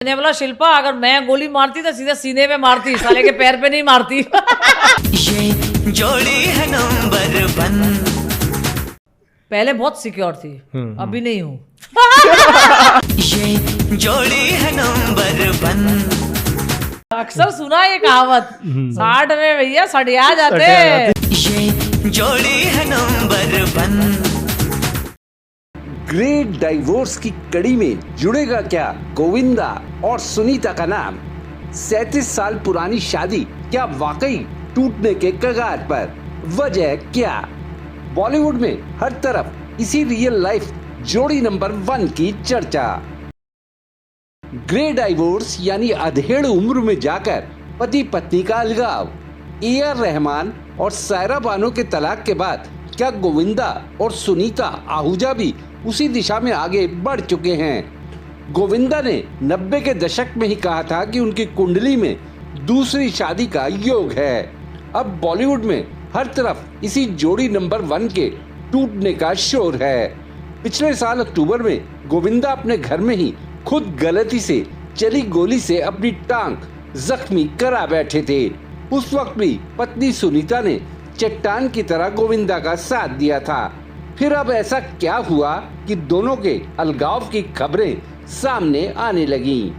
मैंने बोला शिल्पा अगर मैं गोली मारती तो सीधे सीने पे मारती, साले के पैर पे नहीं मारती। ये जोड़ी है नंबर 1। पहले बहुत सिक्योर थी, अभी नहीं हूँ। ये जोड़ी है नंबर 1। अक्सर सुना ये कहावत, 60 में भैया सड़िया जाते। ये जोड़ी है नंबर 1। ग्रेट डाइवोर्स की कड़ी में जुड़ेगा क्या गोविंदा और सुनीता का नाम? 37 साल पुरानी शादी क्या वाकई टूटने के कगार पर? वजह क्या? बॉलीवुड में हर तरफ इसी रियल लाइफ जोड़ी नंबर 1 की चर्चा। ग्रे डाइवोर्स यानी अधेड़ उम्र में जाकर पति पत्नी का अलगाव। AR रहमान और सायरा बानो के तलाक के बाद क्या गोविंदा और सुनीता आहूजा भी उसी दिशा में आगे बढ़ चुके हैं? गोविंदा ने 90 के दशक में ही कहा था कि उनकी कुंडली में दूसरी शादी का योग है। अब बॉलीवुड में हर तरफ इसी जोड़ी नंबर 1 के टूटने का शोर है। पिछले साल अक्टूबर में गोविंदा अपने घर में ही खुद गलती से चली गोली से अपनी टांग जख्मी करा बैठे थे। उस वक्त भी पत्नी सुनीता ने चट्टान की तरह गोविंदा का साथ दिया था। फिर अब ऐसा क्या हुआ कि दोनों के अलगाव की खबरें सामने आने लगीं?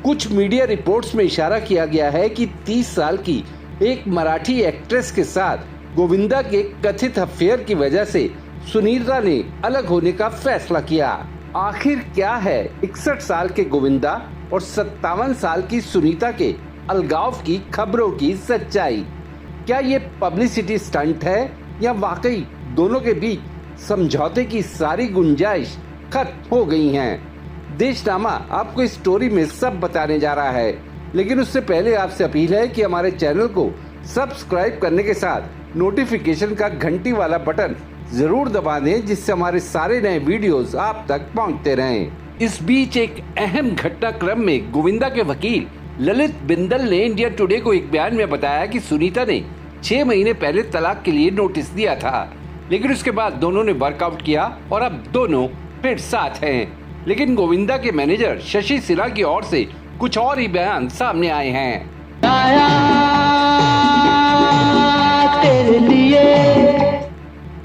कुछ मीडिया रिपोर्ट्स में इशारा किया गया है कि 30 साल की एक मराठी एक्ट्रेस के साथ गोविंदा के कथित अफेयर की वजह से सुनीता ने अलग होने का फैसला किया। आखिर क्या है 61 साल के गोविंदा और 57 साल की सुनीता के अलगाव की खबरों की सच्चाई? क्या ये पब्लिसिटी स्टंट है या वाकई दोनों के बीच समझौते की सारी गुंजाइश खत्म हो गई हैं? देशनामा आपको इस स्टोरी में सब बताने जा रहा है, लेकिन उससे पहले आपसे अपील है कि हमारे चैनल को सब्सक्राइब करने के साथ नोटिफिकेशन का घंटी वाला बटन जरूर दबा दें, जिससे हमारे सारे नए वीडियोस आप तक पहुंचते रहें। इस बीच एक अहम घटनाक्रम में गोविंदा के वकील ललित बिंदल ने इंडिया टुडे को एक बयान में बताया कि सुनीता ने 6 महीने पहले तलाक के लिए नोटिस दिया था, लेकिन उसके बाद दोनों ने वर्कआउट किया और अब दोनों फिर साथ हैं। लेकिन गोविंदा के मैनेजर शशि सिन्हा की ओर से कुछ और ही बयान सामने आए हैं।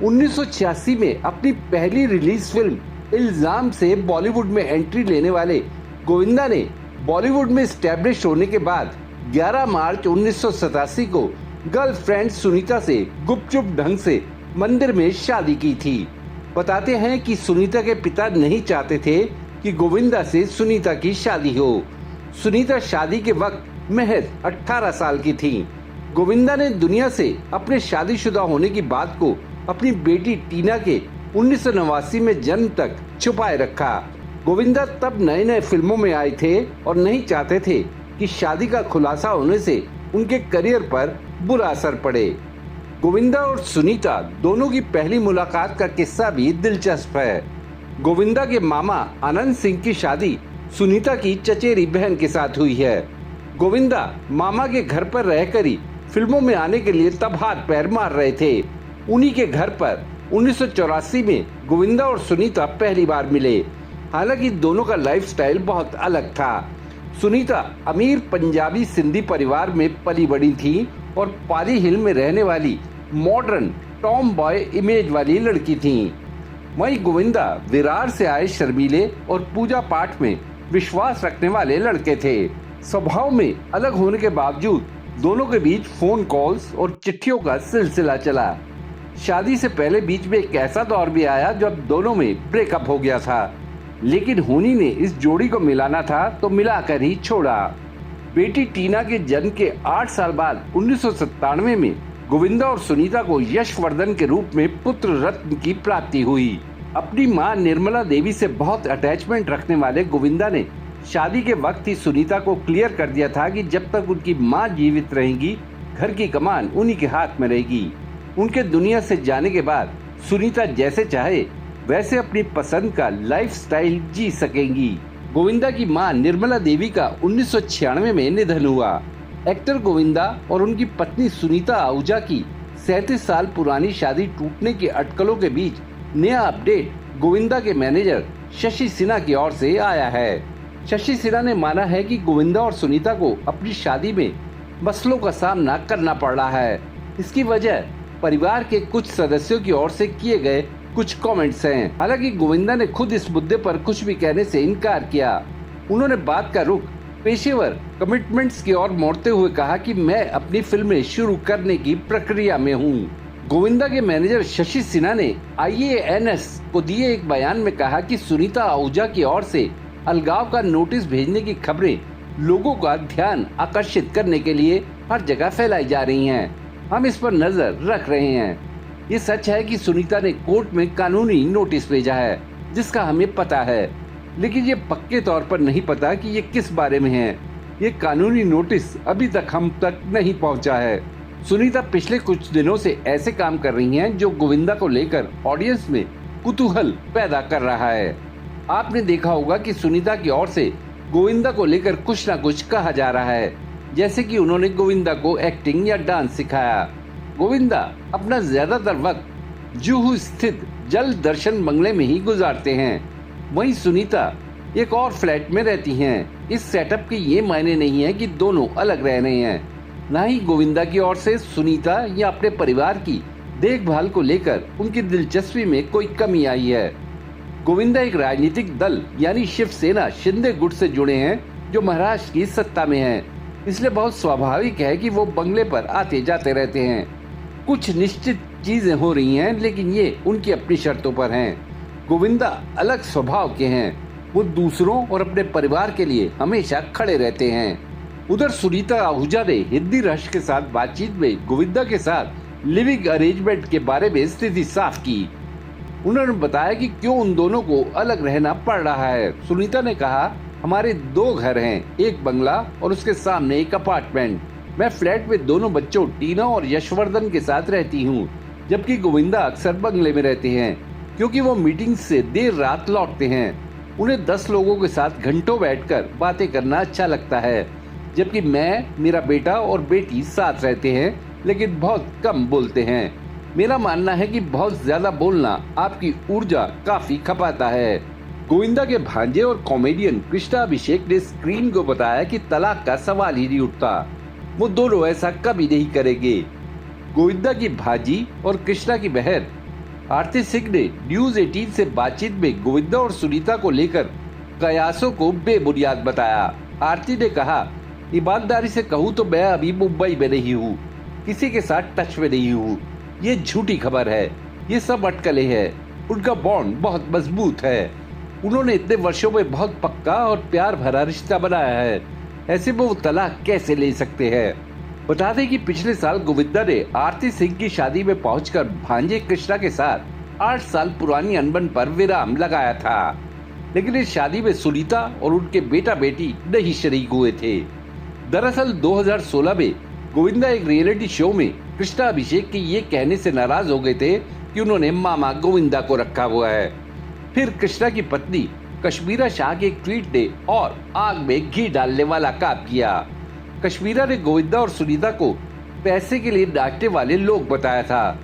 1986 में अपनी पहली रिलीज फिल्म इल्जाम से बॉलीवुड में एंट्री लेने वाले गोविंदा ने बॉलीवुड में स्टैब्लिश होने के बाद 11 मार्च 1987 को गर्लफ्रेंड सुनीता से गुपचुप ढंग से मंदिर में शादी की थी। बताते हैं कि सुनीता के पिता नहीं चाहते थे कि गोविंदा से सुनीता की शादी हो। सुनीता शादी के वक्त महज 18 साल की थी। गोविंदा ने दुनिया से अपने शादीशुदा होने की बात को अपनी बेटी टीना के 1989 में जन्म तक छुपाए रखा। गोविंदा तब नए नए फिल्मों में आए थे और नहीं चाहते थे कि शादी का खुलासा होने से उनके करियर पर बुरा असर पड़े। गोविंदा और सुनीता दोनों की पहली मुलाकात का किस्सा भी दिलचस्प है। गोविंदा के मामा आनंद सिंह की शादी सुनीता की चचेरी बहन के साथ हुई है। गोविंदा मामा के घर पर रहकर ही फिल्मों में आने के लिए तब हाथ पैर मार रहे थे। उन्हीं के घर पर 1984 में गोविंदा और सुनीता पहली बार मिले। हालांकि दोनों का लाइफस्टाइल बहुत अलग था। सुनीता अमीर पंजाबी सिंधी परिवार में पली बड़ी थी और पाली हिल में रहने वाली मॉडर्न टॉम बॉय इमेज वाली लड़की थी। वहीं गोविंदा विरार से आए शर्मीले और पूजा पाठ में विश्वास रखने वाले लड़के थे। स्वभाव में अलग होने के बावजूद दोनों के बीच फोन कॉल्स और चिट्ठियों का सिलसिला चला। शादी से पहले बीच में एक ऐसा दौर भी आया जब दोनों में ब्रेकअप हो गया था, लेकिन होनी ने इस जोड़ी को मिलाना था तो मिलाकर ही छोड़ा। बेटी टीना के जन्म के 8 साल बाद 1997 में गोविंदा और सुनीता को यशवर्धन के रूप में पुत्र रत्न की प्राप्ति हुई। अपनी मां निर्मला देवी से बहुत अटैचमेंट रखने वाले गोविंदा ने शादी के वक्त ही सुनीता को क्लियर कर दिया था कि जब तक उनकी मां जीवित रहेंगी, घर की कमान उन्हीं के हाथ में रहेगी। उनके दुनिया से जाने के बाद सुनीता जैसे चाहे वैसे अपनी पसंद का लाइफस्टाइल जी सकेंगी। गोविंदा की मां निर्मला देवी का 1996 में निधन हुआ। एक्टर गोविंदा और उनकी पत्नी सुनीता आहूजा की 37 साल पुरानी शादी टूटने की अटकलों के बीच नया अपडेट गोविंदा के मैनेजर शशि सिन्हा की ओर से आया है। शशि सिन्हा ने माना है कि गोविंदा और सुनीता को अपनी शादी में मसलों का सामना करना पड़ रहा है। इसकी वजह परिवार के कुछ सदस्यों की ओर से किए गए कुछ कमेंट्स हैं। हालांकि गोविंदा ने खुद इस मुद्दे पर कुछ भी कहने से इनकार किया। उन्होंने बात का रुख पेशेवर कमिटमेंट्स की ओर मोड़ते हुए कहा कि मैं अपनी फिल्में शुरू करने की प्रक्रिया में हूँ। गोविंदा के मैनेजर शशि सिन्हा ने IANS को दिए एक बयान में कहा कि सुनीता आहूजा की ओर से अलगाव का नोटिस भेजने की खबरें लोगों का ध्यान आकर्षित करने के लिए हर जगह फैलाई जा रही हैं। हम इस पर नजर रख रहे हैं। ये सच है कि सुनीता ने कोर्ट में कानूनी नोटिस भेजा है जिसका हमें पता है, लेकिन ये पक्के तौर पर नहीं पता कि ये किस बारे में है। ये कानूनी नोटिस अभी तक हम तक नहीं पहुंचा है। सुनीता पिछले कुछ दिनों से ऐसे काम कर रही हैं जो गोविंदा को लेकर ऑडियंस में कुतूहल पैदा कर रहा है। आपने देखा होगा कि सुनीता की ओर से गोविंदा को लेकर कुछ न कुछ कहा जा रहा है, जैसे कि उन्होंने गोविंदा को एक्टिंग या डांस सिखाया। गोविंदा अपना ज्यादातर वक्त जुहू स्थित जल दर्शन बंगले में ही गुजारते हैं। वहीं सुनीता एक और फ्लैट में रहती हैं। इस सेटअप के ये मायने नहीं है कि दोनों अलग रह रहे हैं। न ही गोविंदा की ओर से सुनीता या अपने परिवार की देखभाल को लेकर उनकी दिलचस्पी में कोई कमी आई है। गोविंदा एक राजनीतिक दल यानी शिवसेना शिंदे गुट से जुड़े हैं जो महाराष्ट्र की सत्ता में है, इसलिए बहुत स्वाभाविक है कि वो बंगले पर आते जाते रहते हैं। कुछ निश्चित चीजें हो रही हैं, लेकिन ये उनकी अपनी शर्तों पर हैं। गोविंदा अलग स्वभाव के हैं। वो दूसरों और अपने परिवार के लिए हमेशा खड़े रहते हैं। उधर सुनीता आहूजा ने हिंदी राष्ट्र के साथ बातचीत में गोविंदा के साथ लिविंग अरेंजमेंट के बारे में स्थिति साफ की। उन्होंने बताया कि क्यों उन दोनों को अलग रहना पड़ रहा है। सुनीता ने कहा, हमारे 2 घर हैं, एक बंगला और उसके सामने एक अपार्टमेंट। मैं फ्लैट में दोनों बच्चों टीना और यशवर्धन के साथ रहती हूँ, जबकि गोविंदा अक्सर बंगले में रहते हैं क्योंकि वो मीटिंग से देर रात लौटते हैं। उन्हें 10 लोगों के साथ घंटों बैठकर बातें करना अच्छा लगता है, जबकि मैं, मेरा बेटा और बेटी साथ रहते हैं, लेकिन बहुत कम बोलते हैं। मेरा मानना है कि बहुत ज्यादा बोलना आपकी ऊर्जा काफी खपाता है। गोविंदा के भांजे और कॉमेडियन कृष्णा अभिषेक ने स्क्रीन को बताया कि तलाक का सवाल ही नहीं उठता। वो दोनों ऐसा कभी नहीं करेंगे। गोविंदा की भाजी और कृष्णा की बहन आरती सिंह ने न्यूज 18 से बातचीत में गोविंदा और सुनीता को लेकर कयासों को बेबुनियाद बताया। आरती ने कहा, ईमानदारी से कहूँ तो मैं अभी मुंबई में नहीं हूँ, किसी के साथ टच में नहीं हूँ। ये झूठी खबर है, ये सब अटकलें हैं। उनका बॉन्ड बहुत मजबूत है। उन्होंने इतने वर्षों में बहुत पक्का और प्यार भरा रिश्ता बनाया है, ऐसे में वो तलाक कैसे ले सकते हैं। बता दें कि पिछले साल गोविंदा ने आरती सिंह की शादी में पहुंचकर भांजे कृष्णा के साथ 8 साल पुरानी अनबन पर विराम लगाया था, लेकिन इस शादी में सुनीता और उनके बेटा बेटी नहीं शरीक हुए थे। दरअसल 2016 में गोविंदा एक रियलिटी शो में कृष्णा अभिषेक के ये कहने से नाराज हो गए थे कि उन्होंने मामा गोविंदा को रखा हुआ है। फिर कृष्णा की पत्नी कश्मीरा शाह के एक ट्वीट ने और आग में घी डालने वाला काम किया। कश्मीरा ने गोविंदा और सुनीता को पैसे के लिए डांटने वाले लोग बताया था।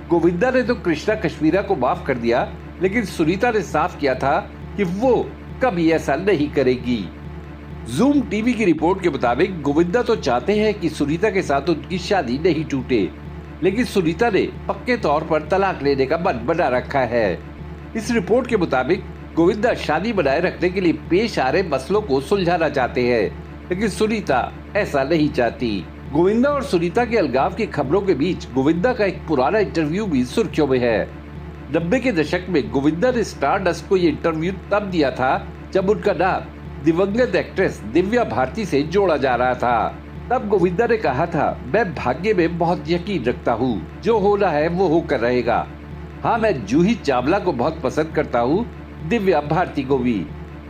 गोविंदा ने तो कृष्णा कश्मीरा को माफ कर दिया, लेकिन सुनीता ने साफ किया था कि वो कभी ऐसा नहीं करेगी। जूम टीवी की रिपोर्ट के मुताबिक गोविंदा तो चाहते हैं कि सुनीता के साथ उनकी शादी नहीं टूटे, लेकिन सुनीता ने पक्के तौर पर तलाक लेने का मन बना रखा है। इस रिपोर्ट के मुताबिक गोविंदा शादी बनाए रखने के लिए पेश आ रहे मसलों को सुलझाना चाहते हैं, लेकिन सुनीता ऐसा नहीं चाहती। गोविंदा और सुनीता के अलगाव की खबरों के बीच गोविंदा का एक पुराना इंटरव्यू भी सुर्खियों में है। 90 के दशक में गोविंदा ने स्टारडस्ट को ये इंटरव्यू तब दिया था जब उनका नाम दिवंगत एक्ट्रेस दिव्या भारती से जोड़ा जा रहा था। तब गोविंदा ने कहा था, मैं भाग्य में बहुत यकीन रखता हूँ, जो होना है वो होकर रहेगा। हाँ, मैं जूही चावला को बहुत पसंद करता हूँ, दिव्या भारती को भी।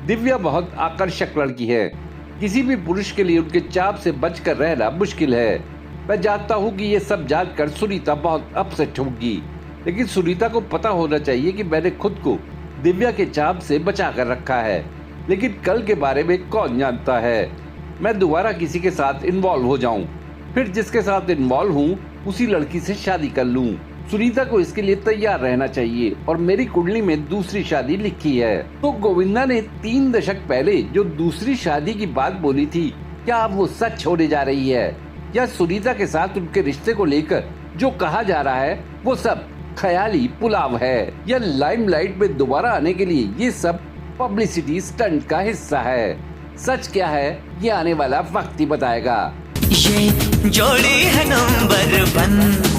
दिव्या बहुत आकर्षक लड़की है, किसी भी पुरुष के लिए उनके चाप से बचकर रहना मुश्किल है। मैं जानता हूँ कि ये सब जानकर सुनीता बहुत अपसेट होगी, लेकिन सुनीता को पता होना चाहिए कि मैंने खुद को दिव्या के चाप से बचा कर रखा है, लेकिन कल के बारे में कौन जानता है। मैं दोबारा किसी के साथ इन्वॉल्व हो जाऊं, फिर जिसके साथ इन्वॉल्व हूं उसी लड़की से शादी कर लूं। सुनीता को इसके लिए तैयार रहना चाहिए और मेरी कुंडली में दूसरी शादी लिखी है। तो गोविंदा ने 3 दशक पहले जो दूसरी शादी की बात बोली थी, क्या अब वो सच होने जा रही है या सुनीता के साथ उनके रिश्ते को लेकर जो कहा जा रहा है वो सब ख्याली पुलाव है, या लाइमलाइट में दोबारा आने के लिए ये सब पब्लिसिटी स्टंट का हिस्सा है? सच क्या है ये आने वाला वक्त ही बताएगा। ये जोड़ी है नंबर 1।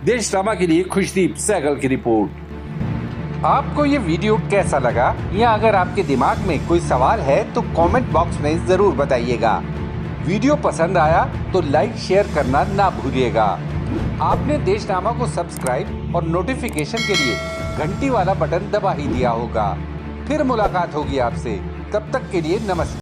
देश ड्रामा के लिए खुशदीप सहगल की रिपोर्ट। आपको ये वीडियो कैसा लगा, या अगर आपके दिमाग में कोई सवाल है तो कमेंट बॉक्स में जरूर बताइएगा। वीडियो पसंद आया तो लाइक शेयर करना ना भूलिएगा। आपने देश ड्रामा को सब्सक्राइब और नोटिफिकेशन के लिए घंटी वाला बटन दबा ही दिया होगा। फिर मुलाकात होगी आपसे, तब तक के लिए नमस्कार।